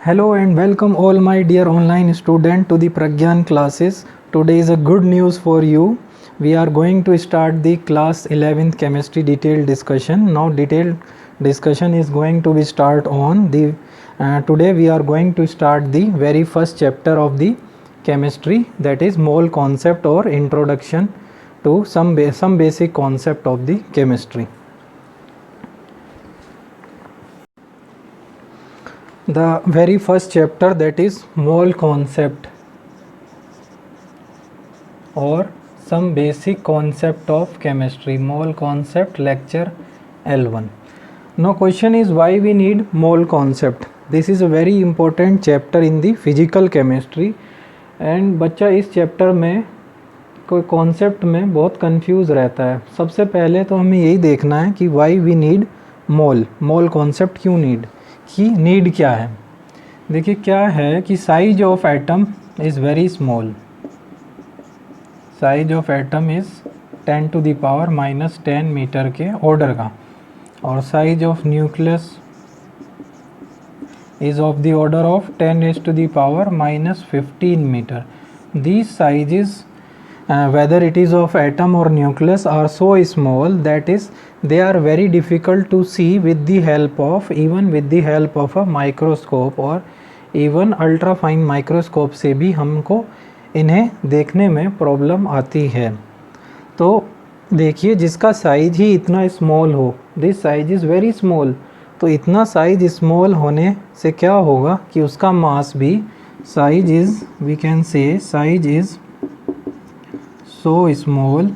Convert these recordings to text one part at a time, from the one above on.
Hello and welcome all my dear online student to the Pragyan classes. Today is a good news for you. We are going to start the class 11th chemistry detailed discussion. Now detailed discussion is going to be start on the today we are going to start the very first chapter of the chemistry, that is mole concept or introduction to some basic concept of the chemistry. The very first chapter, that is mole concept or some basic concept of chemistry, mole concept, lecture L1. Now question is, why we need mole concept? This is a very important chapter in the physical chemistry and बच्चा इस chapter में कोई concept में बहुत confuse रहता है. सबसे पहले तो हमें यही देखना है कि why we need mole concept क्यों नीड, कि नीड क्या है. देखिए क्या है कि size of atom is very small. Size of atom is 10 to the power -10 meter के ऑर्डर का, और size of nucleus is of the order of 10 raised to the power -15 meter. These sizes whether it is of atom or nucleus are so small that is they are very difficult to see with the help of a microscope or even ultra fine microscope से भी हमको इन्हें देखने में problem आती है. तो देखिए जिसका साइज ही इतना स्मॉल हो, this size is very small, तो इतना साइज स्मॉल होने से क्या होगा कि उसका मास भी size is we can say size is so small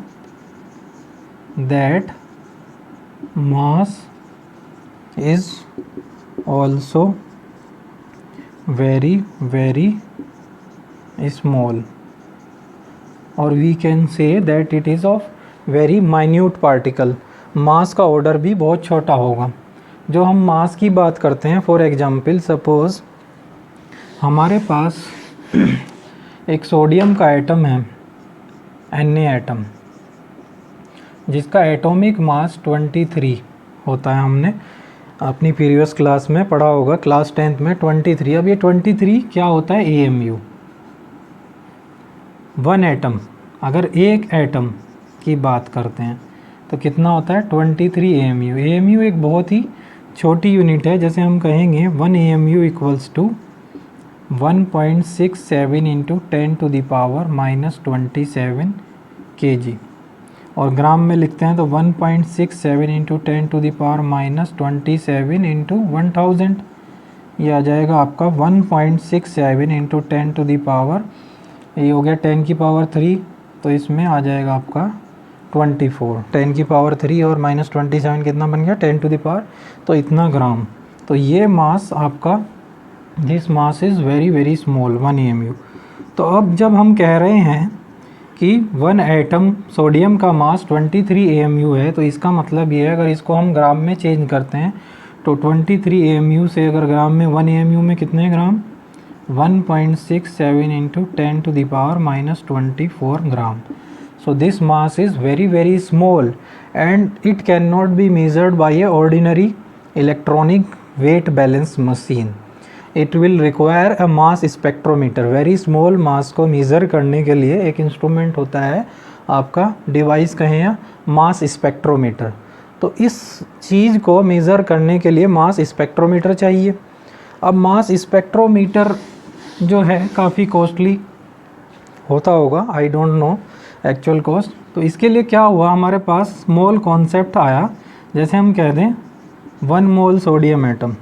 that mass is also very small, or we can say that it is of very minute particle. मास का ऑर्डर भी बहुत छोटा होगा. जो हम मास की बात करते हैं, फॉर एग्जांपल सपोज हमारे पास एक सोडियम का एटम है, Na एटम, जिसका एटॉमिक मास 23 होता है. हमने अपनी प्रीवियस क्लास में पढ़ा होगा, क्लास 10th में 23. अब ये 23 क्या होता है? AMU, one atom. अगर एक एटम की बात करते हैं तो कितना होता है? 23 AMU. AMU एक बहुत ही छोटी यूनिट है. जैसे हम कहेंगे 1 AMU equals to 1.67 into 10 to the power -27 kg, और ग्राम में लिखते हैं तो 1.67 into 10 to the power -27 into 1000. ये आ जाएगा आपका 1.67 इंटू 10 to the power, ये हो गया 10 की पावर 3, तो इसमें आ जाएगा आपका 24. 10 की पावर 3 और -27 कितना बन गया? 10 to the power, तो इतना ग्राम. तो ये मास आपका, this mass is very small, 1 AMU. तो अब जब हम कह रहे हैं कि वन एटम सोडियम का मास 23 AMU है, तो इसका मतलब ये है, अगर इसको हम ग्राम में चेंज करते हैं तो 23 AMU से अगर ग्राम में 1 AMU में कितने ग्राम? 1.67 into 10 to the power -24 gram. So this mass is very small and it cannot be measured by a ordinary electronic weight balance machine. It will require a mass spectrometer. Very small mass को measure करने के लिए एक instrument होता है आपका, device कहें या मास स्पेक्ट्रोमीटर. तो इस चीज़ को मेज़र करने के लिए मास स्पेक्ट्रोमीटर चाहिए. अब मास स्पेक्ट्रोमीटर जो है काफ़ी कॉस्टली होता होगा, I don't know actual cost. तो इसके लिए क्या हुआ, हमारे पास स्मॉल कॉन्सेप्ट आया. जैसे हम कह दें 1 मोल सोडियम एटम,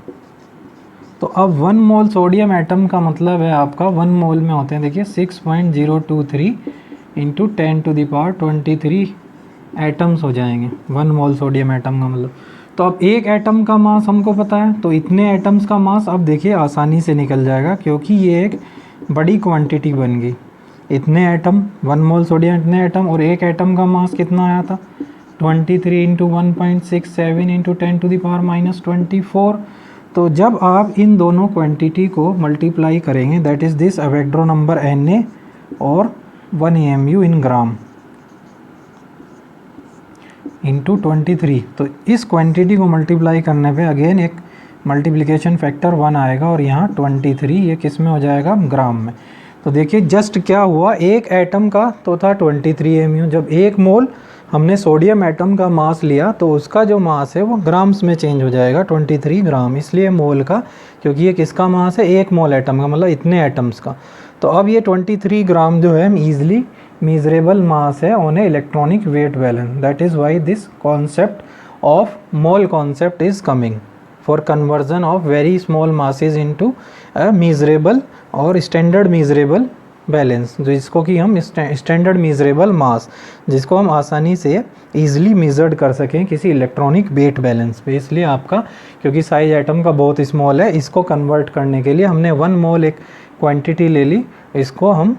तो अब 1 मोल सोडियम एटम का मतलब है आपका 1 मोल में होते हैं, देखिए 6.023 into 10 to the power 23 atoms हो जाएंगे 1 मोल सोडियम एटम का मतलब. तो अब एक एटम का मास हमको पता है, तो इतने एटम्स का मास अब देखिए आसानी से निकल जाएगा, क्योंकि ये एक बड़ी क्वांटिटी बन गई. इतने एटम, 1 मोल सोडियम इतने एटम, और एक एटम का मास कितना आया था? 23 into 1.67 into 10 to the power -24. तो जब आप इन दोनों क्वांटिटी को मल्टीप्लाई करेंगे, that is this Avogadro number Na और 1 AMU इन ग्राम इंटू 23, तो इस क्वांटिटी को मल्टीप्लाई करने पे अगेन एक मल्टीप्लिकेशन फैक्टर 1 आएगा और यहाँ 23 ये किस में हो जाएगा, ग्राम में। तो देखिए जस्ट क्या हुआ, एक एटम का तो था 23 mu, जब एक मोल हमने सोडियम एटम का मास लिया तो उसका जो मास है वो ग्राम्स में चेंज हो जाएगा, 23 ग्राम, इसलिए मोल का, क्योंकि ये किसका मास है, एक मोल एटम का, मतलब इतने एटम्स का। तो अब ये 23 ग्राम जो है ईजिली measurable मास है on a electronic weight balance. That is why this concept of mole concept is coming for conversion of very small masses into a measurable और स्टैंडर्ड measurable बैलेंस, जिसको कि हम स्टैंडर्ड measurable मास, जिसको हम आसानी से easily measured कर सकें किसी इलेक्ट्रॉनिक वेट बैलेंस पे। इसलिए आपका, क्योंकि साइज एटम का बहुत स्मॉल है, इसको कन्वर्ट करने के लिए हमने 1 मोल एक क्वांटिटी ले ली, इसको हम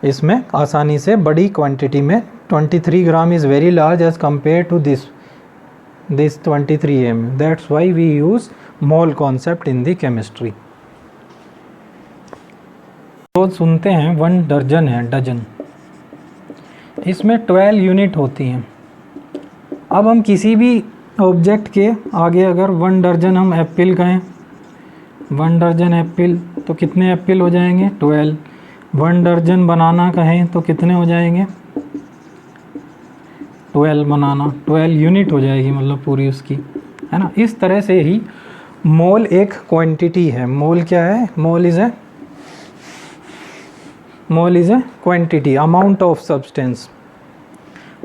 इसमें आसानी से बड़ी क्वांटिटी में 23 gram is very large as compare to this 23 mu। That's why we use mole concept in the chemistry. तो सुनते हैं 1 दर्जन है, डजन, इसमें 12 यूनिट होती हैं। अब हम किसी भी ऑब्जेक्ट के आगे अगर 1 दर्जन हम एप्पल कहें, 1 दर्जन एप्पल, तो कितने एप्पल हो जाएंगे, 12। 1 दर्जन बनाना कहें तो कितने हो जाएंगे, 12 बनाना, 12 यूनिट हो जाएगी, मतलब पूरी उसकी, है ना। इस तरह से ही मोल एक क्वांटिटी है। मोल क्या है, mole is a quantity, amount of substance.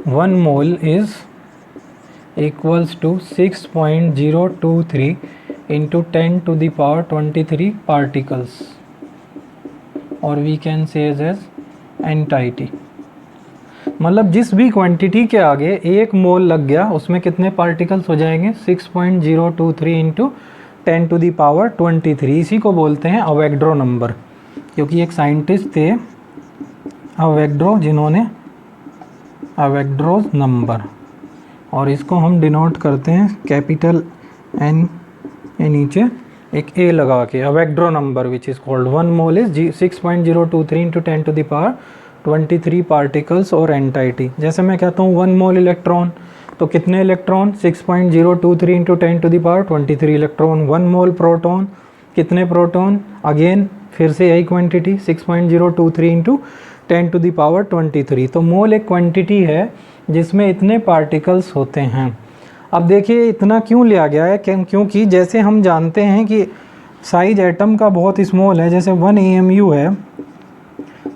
1 mole is equals to 6.023 into 10 to the power 23 particles, और we can say as entity. मतलब जिस भी क्वांटिटी के आगे 1 मोल लग गया उसमें कितने पार्टिकल्स हो जाएंगे, 6.023 इंटू 10 to the power 23। इसी को बोलते हैं अवोगाड्रो नंबर, क्योंकि एक साइंटिस्ट थे अवोगाड्रो, जिन्होंने अवोगाड्रोस नंबर, और इसको हम डिनोट करते हैं कैपिटल एन के नीचे एक ए लगा के, Avogadro number which is called 1 mole is 6.023 into 10 to the power 23 particles और एंटाइटी। जैसे मैं कहता हूँ 1 मोल इलेक्ट्रॉन, तो कितने electron, 6.023 into 10 to the power 23 electron. 1 mole proton, कितने प्रोटॉन, अगेन फिर से यही quantity, 6.023 into 10 to the power 23। तो मोल एक क्वांटिटी है जिसमें इतने पार्टिकल्स होते हैं। अब देखिए इतना क्यों लिया गया है, क्योंकि जैसे हम जानते हैं कि साइज एटम का बहुत स्मॉल है, जैसे 1 AMU है,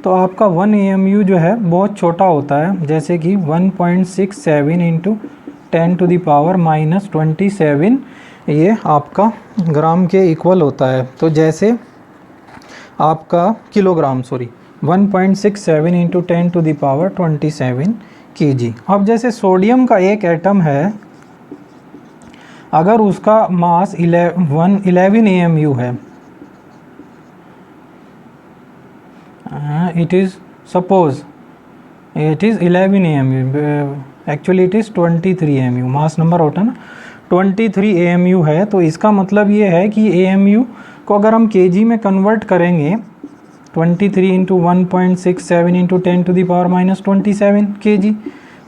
तो आपका 1 AMU जो है बहुत छोटा होता है, जैसे कि 1.67 इंटू 10 to the power -27 ये आपका ग्राम के इक्वल होता है। तो जैसे आपका kilogram, 1.67 into 10 to the power 27 kg। अब जैसे सोडियम का एक एटम है, अगर उसका मास 11 AMU है, it is suppose it is 11 AMU, actually it is 23 AMU, mass number होता है ना, 23 AMU है। तो इसका मतलब ये है कि AMU को अगर हम kg में कन्वर्ट करेंगे, 23 into 1.67 into 10 to the power -27 kg,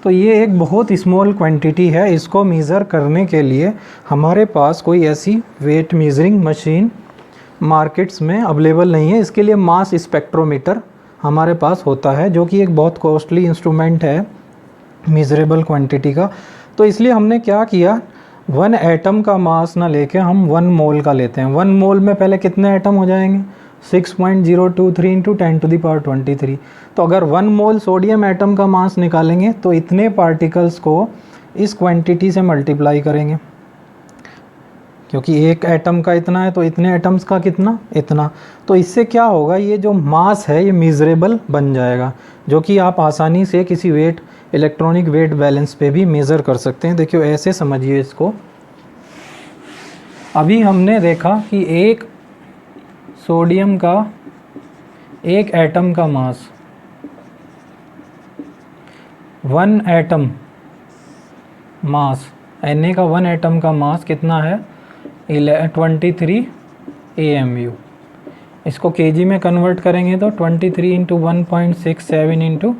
तो ये एक बहुत स्मॉल क्वांटिटी है। इसको मेज़र करने के लिए हमारे पास कोई ऐसी वेट मेजरिंग मशीन मार्केट्स में अवेलेबल नहीं है। इसके लिए मास स्पेक्ट्रोमीटर हमारे पास होता है, जो कि एक बहुत कॉस्टली इंस्ट्रूमेंट है मेजरेबल क्वांटिटी का। तो इसलिए हमने क्या किया, 1 एटम का मास ना लेके हम 1 मोल का लेते हैं। 1 मोल में पहले कितने एटम हो जाएंगे, 6.023 इंटू 10 to the power 23। तो अगर 1 मोल सोडियम एटम का मास निकालेंगे तो इतने पार्टिकल्स को इस क्वांटिटी से मल्टीप्लाई करेंगे, क्योंकि एक एटम का इतना है तो इतने एटम्स का कितना, इतना। तो इससे क्या होगा, ये जो मास है ये मेजरेबल बन जाएगा, जो कि आप आसानी से किसी वेट, इलेक्ट्रॉनिक वेट बैलेंस पे भी मेज़र कर सकते हैं। देखिए ऐसे समझिए इसको। अभी हमने देखा कि एक सोडियम का एक एटम का मास, 1 एटम मास, Na का 1 एटम का मास कितना है, 23 AMU। इसको kg में कन्वर्ट करेंगे तो 23 into 1.67 into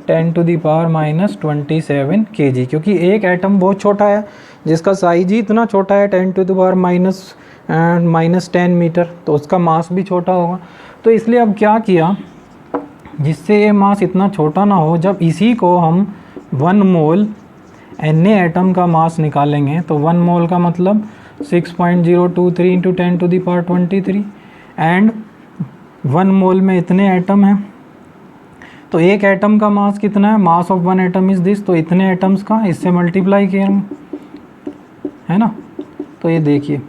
10 to the power -27 kg, क्योंकि एक एटम बहुत छोटा है, जिसका साइज ही इतना छोटा है, 10 to the power -10 मीटर, तो उसका मास भी छोटा होगा। तो इसलिए अब क्या किया, जिससे ये मास इतना छोटा ना हो, जब इसी को हम 1 मोल Na एटम का मास निकालेंगे तो 1 मोल का मतलब 6.023 इंटू 10⁻23 एंड 1 मोल में इतने एटम हैं। तो एक एटम का मास कितना है, mass of 1 atom is this, तो इतने एटम्स का इससे मल्टीप्लाई किया है ना। तो ये देखिए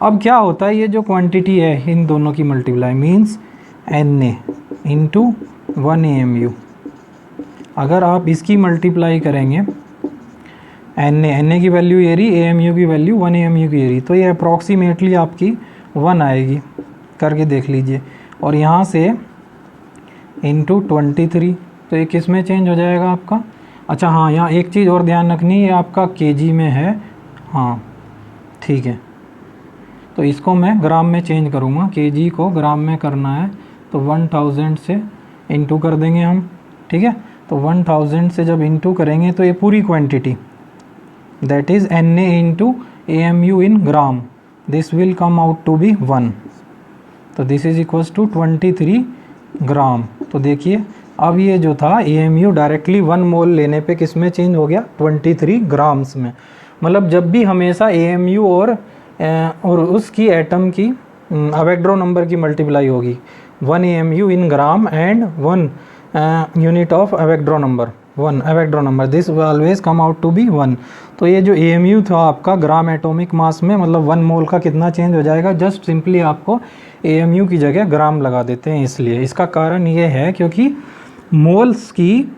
अब क्या होता है, ये जो क्वांटिटी है इन दोनों की multiply means Na into 1 AMU। अगर आप इसकी मल्टीप्लाई करेंगे Na की वैल्यू ये रही, AMU की वैल्यू 1 AMU की ये रही, तो ये अप्रॉक्सीमेटली आपकी 1 आएगी, करके देख लीजिए। और यहाँ से इंटू 23, तो ये किस में चेंज हो जाएगा आपका। अच्छा हाँ, यहाँ एक चीज़ और ध्यान रखनी है, आपका केजी में है, हाँ ठीक है। तो इसको मैं ग्राम में चेंज करूँगा, केजी को ग्राम में करना है तो 1000 से इंटू कर देंगे हम, ठीक है। तो 1000 से जब इंटू करेंगे तो ये पूरी quantity that is Na into AMU in gram, this will come out to be 1। तो this is equals to 23 gram. तो देखिए अब ये जो था AMU डायरेक्टली 1 मोल लेने पे किस में चेंज हो गया, 23 ग्राम्स में। मतलब जब भी हमेशा AMU और उसकी एटम की अवेग्ड्रो नंबर की मल्टीप्लाई होगी, 1 AMU in gram and 1 unit of Avogadro number, 1 Avogadro number, this always come out to be 1। तो ये जो AMU था आपका ग्राम एटॉमिक मास में, मतलब 1 मोल का कितना चेंज हो जाएगा, जस्ट सिंपली आपको AMU की जगह ग्राम लगा देते हैं। इसलिए इसका कारण ये है क्योंकि मोल्स की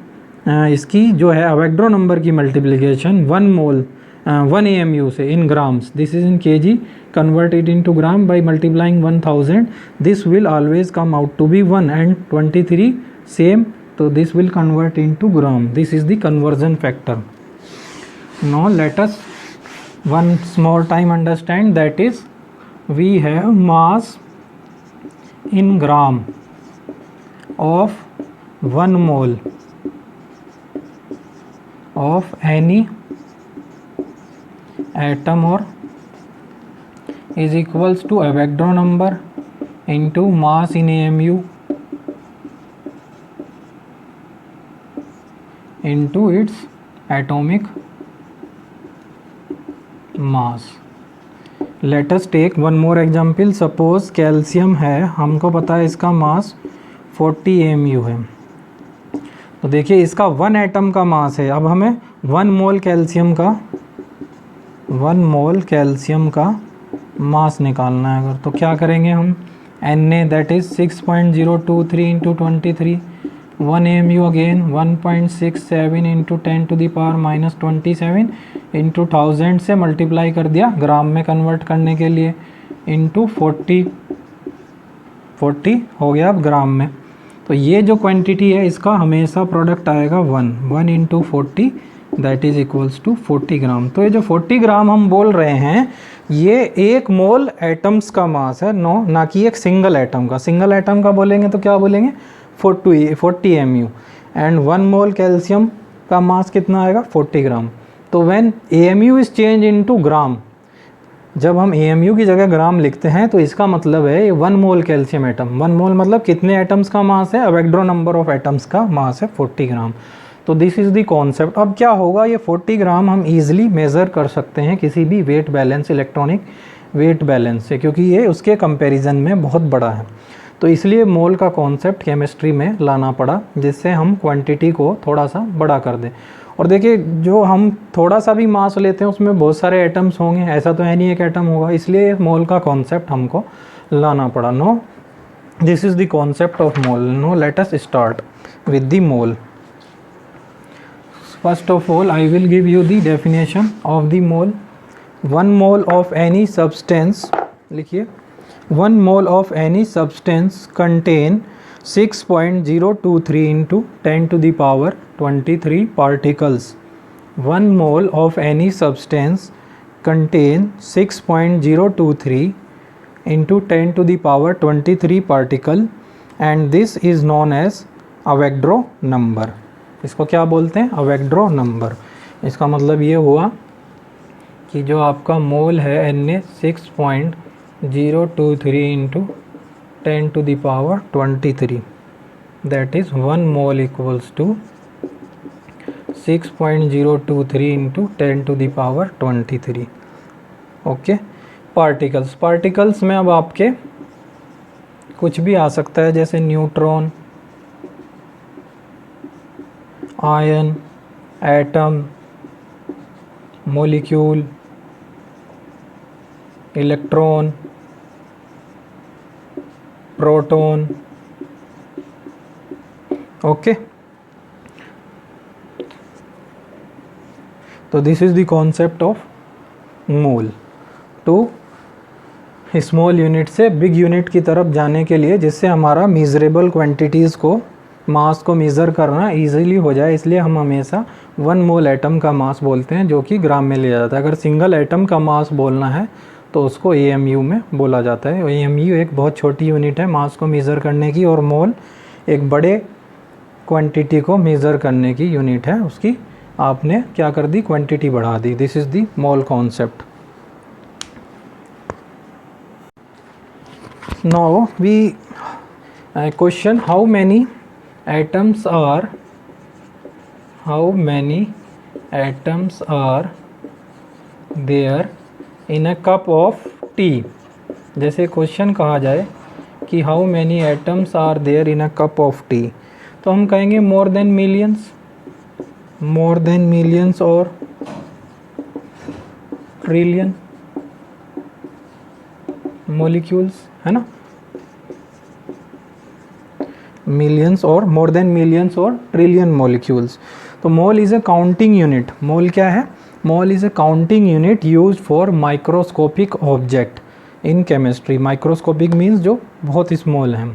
इसकी जो है अवेग्ड्रो नंबर की मल्टीप्लिकेशन 1 मोल 1 AMU से in grams, this is in kg, converted into gram by multiplying 1000, this will always come out to be 1 and 23 same, so this will convert into gram. This is the conversion factor. Now let us once more time understand, that is we have mass in gram of 1 mole of any atom or is equals to Avogadro number into mass in AMU into its atomic mass. Let us take one more example. Suppose calcium है, हमको पता है इसका मास 40 AMU है। तो देखिए इसका 1 atom का मास है। अब हमें 1 मोल कैल्शियम का मास निकालना है अगर, तो क्या करेंगे हम, Na that is 6.023 into 23, 1 AMU again 1.67 into 10⁻⁻27 into 1000 से मल्टीप्लाई कर दिया ग्राम में कन्वर्ट करने के लिए, इंटू 40 हो गया अब ग्राम में। तो ये जो क्वांटिटी है इसका हमेशा प्रोडक्ट आएगा 1 into 40 that is equals to 40 gram. तो ये जो 40 ग्राम हम बोल रहे हैं ये 1 मोल एटम्स का मास है, ना कि एक सिंगल एटम का। सिंगल एटम का बोलेंगे तो क्या बोलेंगे, 40 AMU, एंड 1 मोल कैल्शियम का मास कितना आएगा, 40 ग्राम। तो when AMU is change into gram, जब हम AMU की जगह ग्राम लिखते हैं तो इसका मतलब है 1 मोल कैल्शियम एटम, 1 मोल मतलब कितने एटम्स का मास है, अवेग्ड्रो नंबर ऑफ एटम्स का मास है 40 ग्राम। तो दिस इज़ द कॉन्सेप्ट। अब क्या होगा, ये 40 ग्राम हम ईजिली मेज़र कर सकते हैं किसी भी weight balance, electronic weight balance से, क्योंकि ये उसके कंपैरिजन में बहुत बड़ा है। तो इसलिए मोल का कॉन्सेप्ट केमिस्ट्री में लाना पड़ा, जिससे हम क्वांटिटी को थोड़ा सा बड़ा कर दें। और देखिए जो हम थोड़ा सा भी मास लेते हैं उसमें बहुत सारे एटम्स होंगे, ऐसा तो है नहीं एक एटम होगा, इसलिए मोल का कॉन्सेप्ट हमको लाना पड़ा। No, this is the concept of mole. No, let us start with the mole. First of all, I will give you the definition of the mole. 1 mole of any substance, लिखिए, 1 mole of any substance contain 6.023 into 10 to the power 23 particles. 1 mole of any substance contain 6.023 into 10 to the power 23 particle, and this is known as Avogadro number. इसको क्या बोलते हैं, अवेग्ड्रो number. इसका मतलब ये हुआ कि जो आपका मोल है Na 6.023 into 10 to the power 23, that is 1 mole equals to 6.023 into 10 to the power 23. Okay, particles में अब आपके कुछ भी आ सकता है, जैसे neutron, ion, atom, molecule, electron, proton. Okay, तो this is the concept of mole. To small unit से बिग यूनिट की तरफ जाने के लिए, जिससे हमारा मेजरेबल क्वांटिटीज़ को, मास को मेज़र करना इजीली हो जाए, इसलिए हम हमेशा 1 मोल एटम का मास बोलते हैं, जो कि ग्राम में लिया जाता है. अगर सिंगल एटम का मास बोलना है तो उसको AMU में बोला जाता है. AMU एक बहुत छोटी यूनिट है मास को मेज़र करने की, और मोल एक बड़े क्वांटिटी को मेज़र करने की यूनिट है. उसकी आपने क्या कर दी, क्वांटिटी बढ़ा दी. This is the mole concept. Now we question how many atoms are there in a cup of tea. जैसे क्वेश्चन कहा जाए कि how many atoms are there in a cup of tea, तो हम कहेंगे more than millions और trillion molecules, है ना. मिलियंस और मोर देन मिलियंस और ट्रिलियन मॉलिक्यूल्स. तो mole is a counting unit. Mole क्या है? Mole is a counting unit used for microscopic object in chemistry. Microscopic means जो बहुत स्मॉल है.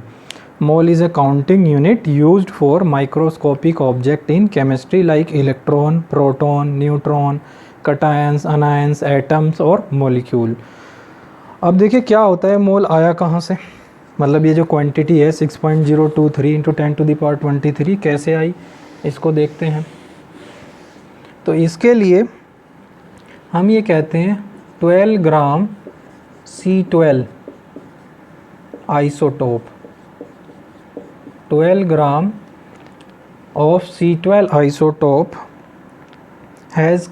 Mole is a counting unit used for microscopic object in chemistry like electron, proton, neutron, cations, anions, atoms और molecule. अब देखिए क्या होता है, मोल आया कहाँ से, मतलब ये जो क्वांटिटी है 6.023 इंटू 10 टू द पावर 23 कैसे आई, इसको देखते हैं. तो इसके लिए हम ये कहते हैं 12 ग्राम C12 isotope. 12 gram of C12 isotope has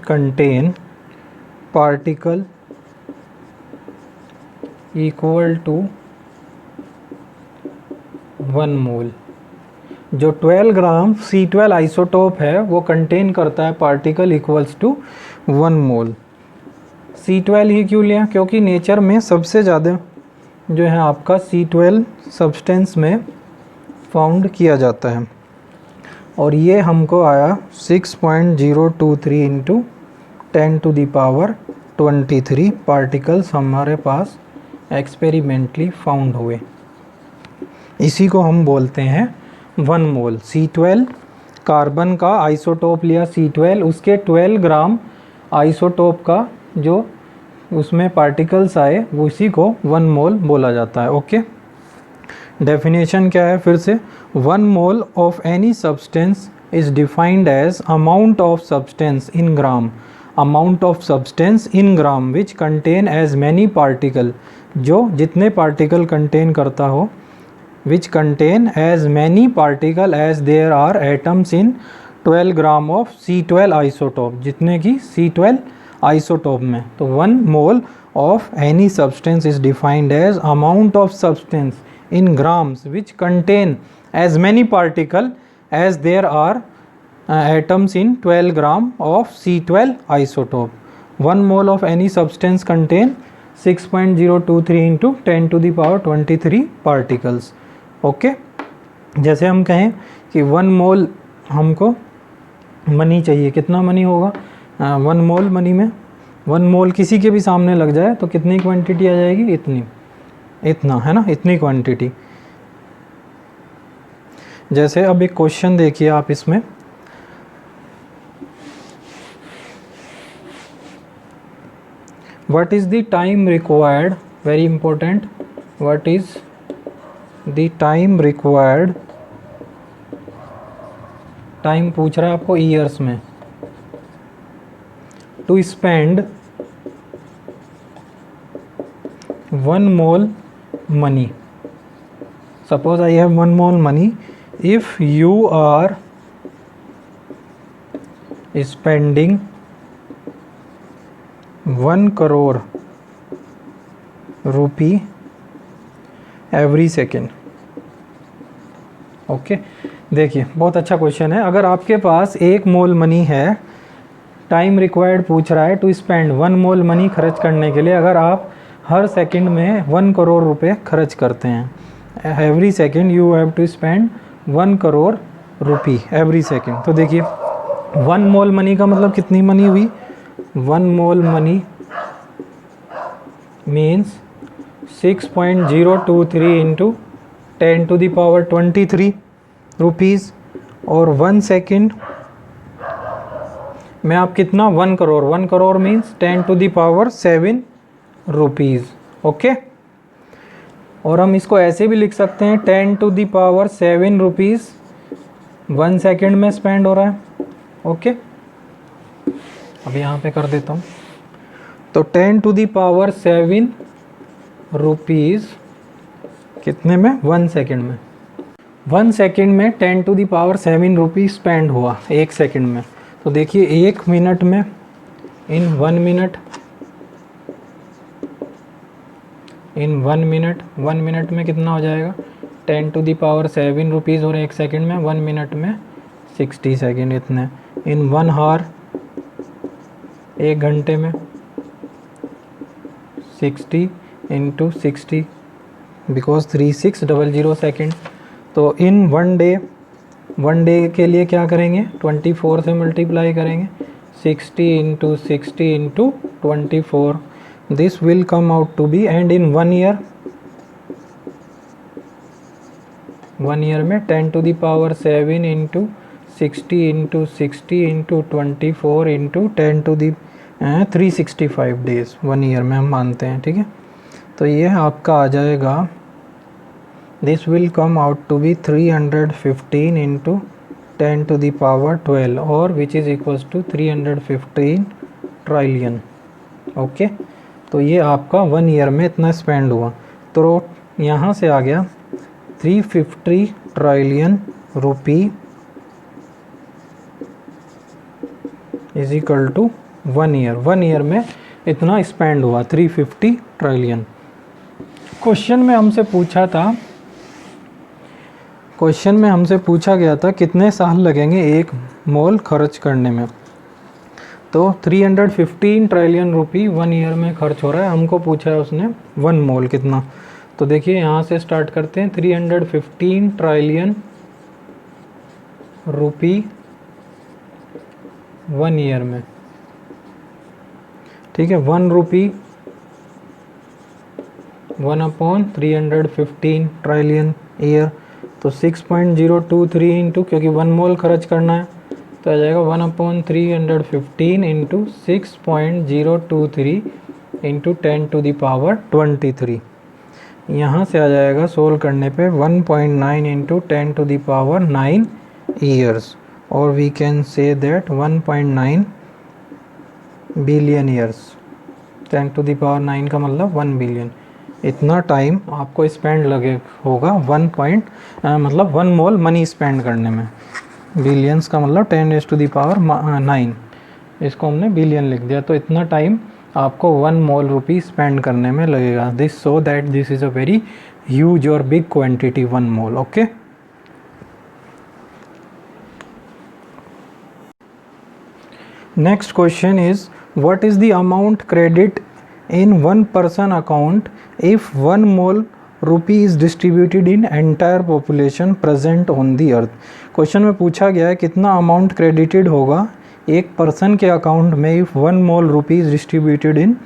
contain particle equal to 1 मोल. जो 12 ग्राम C12 आइसोटोप है वो कंटेन करता है particle equals to 1 mole. C12 ही क्यों लिया? क्योंकि नेचर में सबसे ज़्यादा जो है आपका C12 सब्सटेंस में फाउंड किया जाता है, और ये हमको आया 6.023 into 10 to the power 23 particles हमारे पास एक्सपेरिमेंटली फाउंड हुए. इसी को हम बोलते हैं 1 मोल. C12 कार्बन का आइसोटोप लिया C12, उसके 12 ग्राम आइसोटोप का जो उसमें पार्टिकल्स आए वो इसी को 1 मोल बोला जाता है. ओके, डेफिनेशन क्या है फिर से? 1 mole of any substance is defined as amount of substance in gram. Amount of substance in gram which contain as many particle, जो जितने पार्टिकल कंटेन करता हो, which contain as many particle as there are atoms in 12 gram of C12 isotope, जितने की C12 isotope में. तो 1 mole of any substance is defined as amount of substance in grams which contain as many particle as there are atoms in 12 gram of C12 isotope. 1 mole of any substance contain 6.023 into 10 to the power 23 particles. Okay, जैसे हम कहें कि 1 मोल हमको money चाहिए, कितना money होगा? 1 mole money में 1 मोल किसी के भी सामने लग जाए तो कितनी क्वांटिटी आ जाएगी? इतना, है ना, इतनी क्वांटिटी. जैसे अब एक क्वेश्चन देखिए आप इसमें, what is the time required, very important, what is the time required, time पूछ रहा है आपको ईयर्स में, to spend 1 mole money. Suppose I have 1 mole money. If you are spending 1 crore rupee every second. Okay देखिए बहुत अच्छा question है. अगर आपके पास 1 मोल मनी है, टाइम रिक्वायर्ड पूछ रहा है टू स्पेंड 1 मोल मनी खर्च करने के लिए, अगर आप हर सेकंड में 1 करोड़ रुपए खर्च करते हैं, every second you have to spend 1 crore rupee every second. तो देखिए 1 मोल मनी का मतलब कितनी मनी हुई? 1 mole money means 6.023 into 10 to the power 23 rupees. और 1 सेकेंड में आप कितना? 1 crore. 1 crore means 10 to the power 7 rupees. Okay, और हम इसको ऐसे भी लिख सकते हैं 10 to the power 7 rupees 1 second में स्पेंड हो रहा है. ओके, अब यहाँ पे कर देता हूँ. तो 10 to the power 7 रुपीज़ कितने में? 1 सेकेंड में. 1 सेकेंड में 10 to the power 7 rupees spend हुआ 1 सेकेंड में. तो देखिए 1 मिनट में, इन 1 मिनट, इन 1 मिनट, 1 मिनट में कितना हो जाएगा? 10 to the power 7 रुपीज़ और 1 सेकेंड में, 1 मिनट में 60 सेकेंड इतने. इन 1 हावर, 1 घंटे में 60 इंटू 60 बिकॉज 3600 सेकेंड. तो इन 1 डे, 1 डे के लिए क्या करेंगे? 24 से मल्टीप्लाई करेंगे. 60 into 60 into 24, this will come out to be. And in 1 year, 1 year में 10 to the power 7 into 60 into 60 into 24 into 10 to the 365 days 1 year में हम मानते हैं. ठीक है, तो ये आपका आ जाएगा, this will come out to be 315 into 10 to the power 12 और which is equals to 315 trillion. Okay, तो ये आपका 1 ईयर में इतना स्पेंड हुआ. तो यहाँ से आ गया 350 trillion rupee is equal to 1 year. 1 year में इतना स्पेंड हुआ 350 ट्रिलियन. क्वेश्चन में हमसे पूछा था, क्वेश्चन में हमसे पूछा गया था कितने साल लगेंगे 1 मोल खर्च करने में. तो 315 ट्रिलियन रुपी 1 ईयर में खर्च हो रहा है. हमको पूछा है उसने 1 मोल कितना. तो देखिए यहाँ से स्टार्ट करते हैं. 315 ट्रिलियन रुपी 1 ईयर में. ठीक है, 1 रुपी 1/315 ट्रिलियन ईयर. तो 6.023 इंटू, क्योंकि 1 मोल खर्च करना है तो आ जाएगा 1/315 into 6.023 into 10 to the power 23. यहाँ से आ जाएगा सोल्व करने पे 1.9 into 10 to the power 9 years. और we can say that 1.9 billion years. 10 to the power 9 का मतलब 1 बिलियन. इतना टाइम आपको स्पेंड लगे होगा 1 मोल मनी स्पेंड करने में. बिलियंस का मतलब 10 to the power 9, इसको हमने बिलियन लिख दिया. तो इतना टाइम आपको 1 मोल रुपी स्पेंड करने में लगेगा. This so that this is a very huge और big quantity 1 mole. Okay, next question is what is the amount credit in 1 person account if 1 mole rupee is distributed in entire population present on the earth. Question में पूछा गया है कितना amount credited होगा एक person के account में if 1 mole rupee is distributed in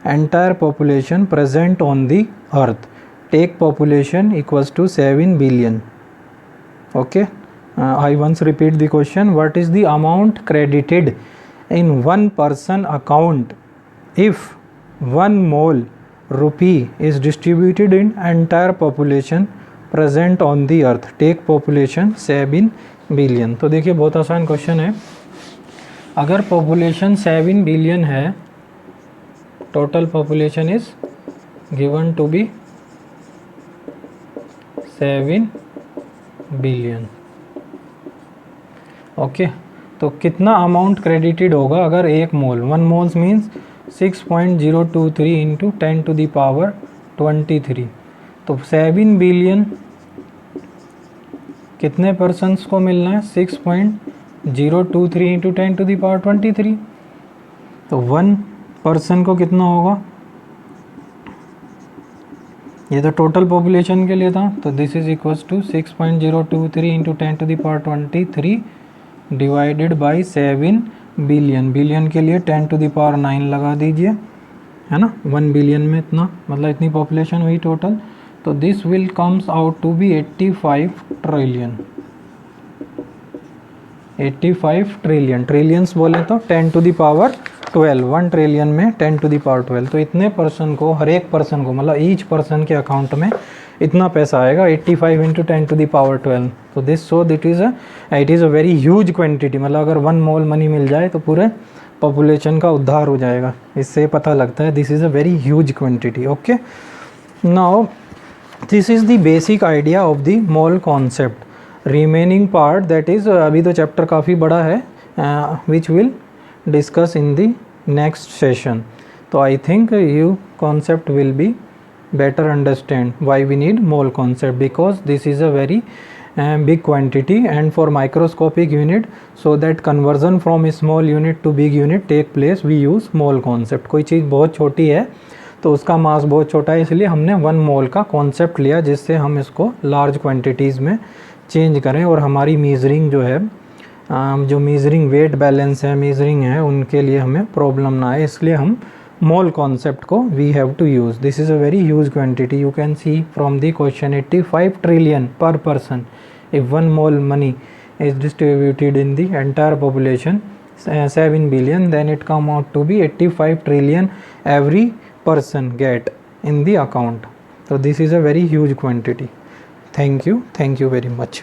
entire population present on the earth. Take population equals to 7 billion. Okay, I once repeat the question. What is the amount credited in 1 person account if 1 mole rupee is distributed in entire population present on the earth. Take population 7 billion. तो देखिए बहुत आसान question है. अगर population 7 billion है, total population is given to be 7 billion. Okay, तो कितना amount credited होगा अगर 1 mole, 1 moles means 6.023 into 10 to the power 23। तो 7 बिलियन कितने पर्सन्स को मिलना है? 6.023 इंटू 10 टू द पावर 23। तो 1 पर्सन को कितना होगा? ये तो टोटल पॉपुलेशन के लिए था, तो this is equals to 6.023 into 10 to the power 23 divided by 7 billion. Billion के लिए 10 टू द पावर 9 लगा दीजिए, है ना। 1 बिलियन में इतना, मतलब इतनी पॉपुलेशन हुई टोटल। तो this will comes out to be 85 trillion. 85 trillion, trillions बोले तो 10 टू द पावर 12, 1 ट्रिलियन में 10 टू द पावर 12। तो इतने पर्सन को, हर एक पर्सन को, मतलब ईच पर्सन के अकाउंट में इतना पैसा आएगा, 85 इंटू 10 टू द पावर 12। तो this so it is a very huge quantity. मतलब अगर 1 मोल मनी मिल जाए तो पूरे पॉपुलेशन का उद्धार हो जाएगा। इससे पता लगता है this is a very huge quantity. Okay, now this is the basic idea of the mole concept. Remaining part that is, अभी तो चैप्टर काफ़ी बड़ा है, which will discuss in the next session. So I think you concept will be better understand why we need mole concept, because this is a very big quantity, and for microscopic unit, so that conversion from small unit to big unit take place, we use mole concept. कोई चीज़ बहुत छोटी है तो उसका मास बहुत छोटा है, इसलिए हमने 1 मोल का कॉन्सेप्ट लिया, जिससे हम इसको लार्ज क्वांटिटीज़ में चेंज करें और हमारी मीजरिंग जो है, जो मीजरिंग वेट बैलेंस है, मीजरिंग है, उनके लिए हमें प्रॉब्लम ना आए, इसलिए हम मोल कॉन्सेप्ट को we have to use. This is a very huge quantity, you can see from the question. 85 trillion per person, इफ 1 mole money is distributed in the entire population 7 billion, then it come out to be 85 trillion every person get in the account. So this is a very huge quantity. Thank you very much.